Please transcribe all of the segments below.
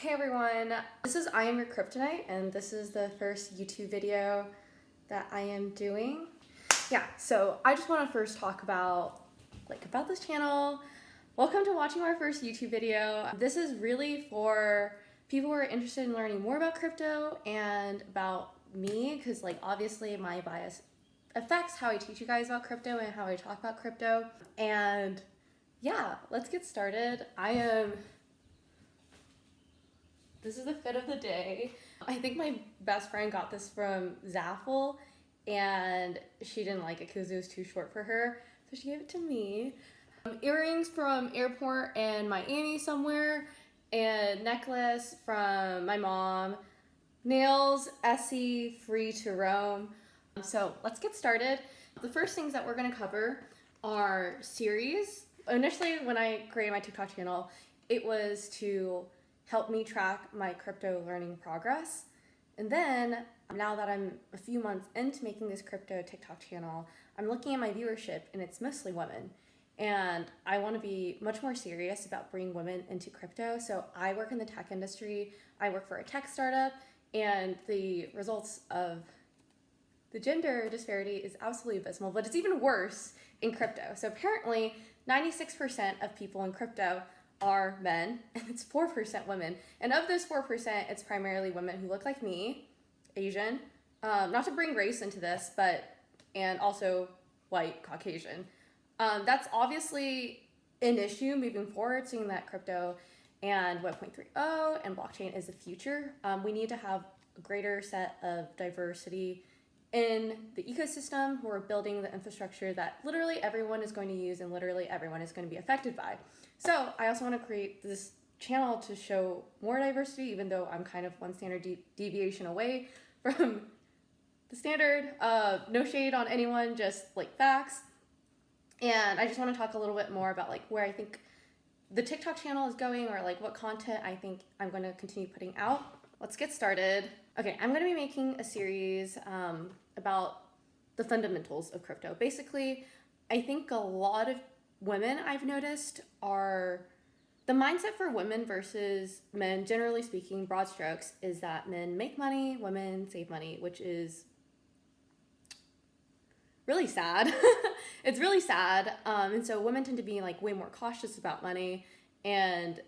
Hey everyone, this is iamyourcryptonite and this is the first YouTube video that I am doing. Yeah, so I just want to first talk about this channel. Welcome to watching our first YouTube video. This is really for people who are interested in learning more about crypto and about me, because obviously my bias affects how I teach you guys about crypto and how I talk about crypto. And yeah, let's get started. This is the fit of the day. I think my best friend got this from Zaful and she didn't like it because it was too short for her, so she gave it to me. Earrings from airport in Miami somewhere, and necklace from my mom. Nails, Essie, free to roam. So let's get started. The first things that we're gonna cover are series. Initially, when I created my TikTok channel, it was to help me track my crypto learning progress. And then now that I'm a few months into making this crypto TikTok channel, I'm looking at my viewership and it's mostly women. And I want to be much more serious about bringing women into crypto. So I work in the tech industry, I work for a tech startup, and the results of the gender disparity is absolutely abysmal, but it's even worse in crypto. So apparently 96% of people in crypto are men, and it's 4% women. And of those 4%, it's primarily women who look like me, Asian, not to bring race into this, and also white, Caucasian. That's obviously an issue moving forward, seeing that crypto and Web 3.0 and blockchain is the future. We need to have a greater set of diversity in the ecosystem who are building the infrastructure that literally everyone is going to use and literally everyone is going to be affected by. So I also want to create this channel to show more diversity, even though I'm kind of one standard deviation away from the standard. No shade on anyone, just facts. And I just want to talk a little bit more about where I think the TikTok channel is going, or what content I think I'm going to continue putting out. Let's get started. Okay, I'm going to be making a series about the fundamentals of crypto. Basically, I think a lot of women, I've noticed, are the mindset for women versus men, generally speaking, broad strokes, is that men make money, women save money, which is really sad. It's really sad. And so women tend to be way more cautious about money, and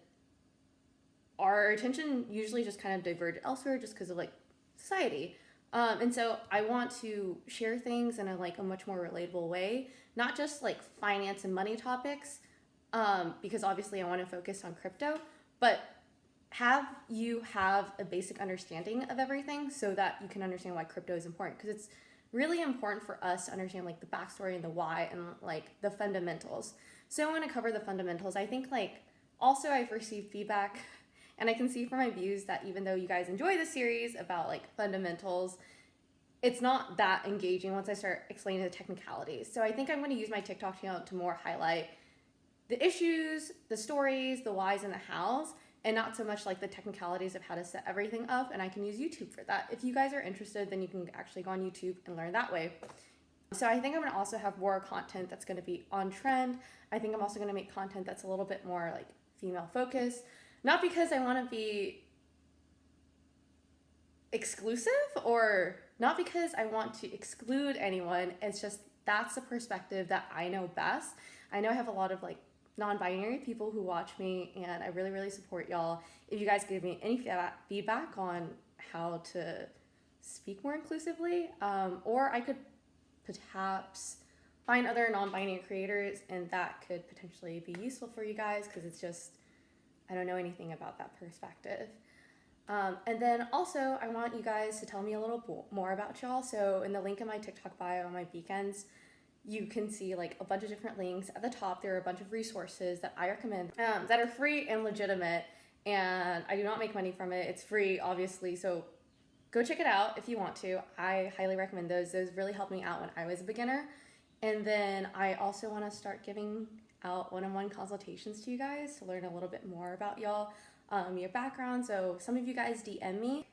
our attention usually just kind of diverted elsewhere just because of society. And so I want to share things in a much more relatable way, not just finance and money topics, because obviously I want to focus on crypto, but have a basic understanding of everything so that you can understand why crypto is important, because it's really important for us to understand the backstory and the why and the fundamentals. So I'm going to cover the fundamentals. I think also I've received feedback, and I can see from my views that even though you guys enjoy the series about fundamentals, it's not that engaging once I start explaining the technicalities. So I think I'm going to use my TikTok channel to more highlight the issues, the stories, the whys, and the hows, and not so much the technicalities of how to set everything up. And I can use YouTube for that. If you guys are interested, then you can actually go on YouTube and learn that way. So I think I'm going to also have more content that's going to be on trend. I think I'm also going to make content that's a little bit more female focused. Not because I want to be exclusive or not because I want to exclude anyone. It's just that's the perspective that I know best. I know I have a lot of non-binary people who watch me, and I really, really support y'all. If you guys give me any feedback on how to speak more inclusively, or I could perhaps find other non-binary creators, and that could potentially be useful for you guys, because it's just, I don't know anything about that perspective. And then also, I want you guys to tell me a little more about y'all. So in the link in my TikTok bio on my beacons, you can see a bunch of different links. At the top, there are a bunch of resources that I recommend that are free and legitimate, and I do not make money from it. It's free, obviously, so go check it out if you want to. I highly recommend those. Those really helped me out when I was a beginner. And then I also want to start giving out one-on-one consultations to you guys to learn a little bit more about y'all, your background. So some of you guys DM me.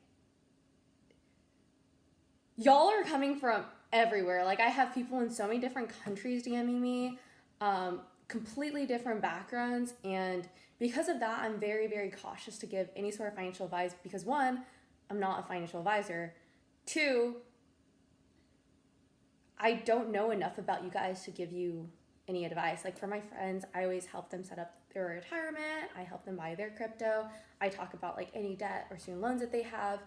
Y'all are coming from everywhere. I have people in so many different countries DMing me, completely different backgrounds, and because of that, I'm very, very cautious to give any sort of financial advice because one, I'm not a financial advisor. Two, I don't know enough about you guys to give you any advice. Like for my friends, I always help them set up their retirement. I help them buy their crypto. I talk about like any debt or student loans that they have.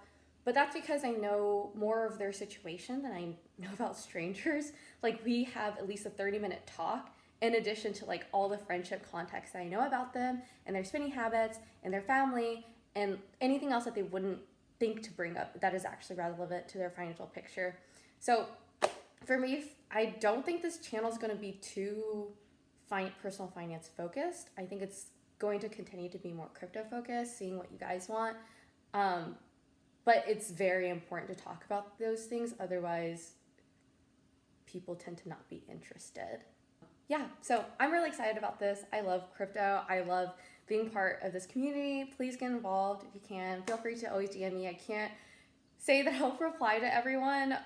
But that's because I know more of their situation than I know about strangers. Like we have at least a 30-minute talk in addition to like all the friendship context that I know about them and their spending habits and their family and anything else that they wouldn't think to bring up that is actually relevant to their financial picture. So for me, I don't think this channel is going to be too personal finance focused. I think it's going to continue to be more crypto focused, seeing what you guys want. But it's very important to talk about those things. Otherwise, people tend to not be interested. Yeah, so I'm really excited about this. I love crypto. I love being part of this community. Please get involved if you can. Feel free to always DM me. I can't say that I'll reply to everyone,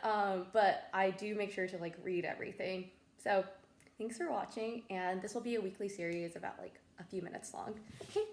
but I do make sure to like read everything. So thanks for watching, and this will be a weekly series about like a few minutes long. Okay.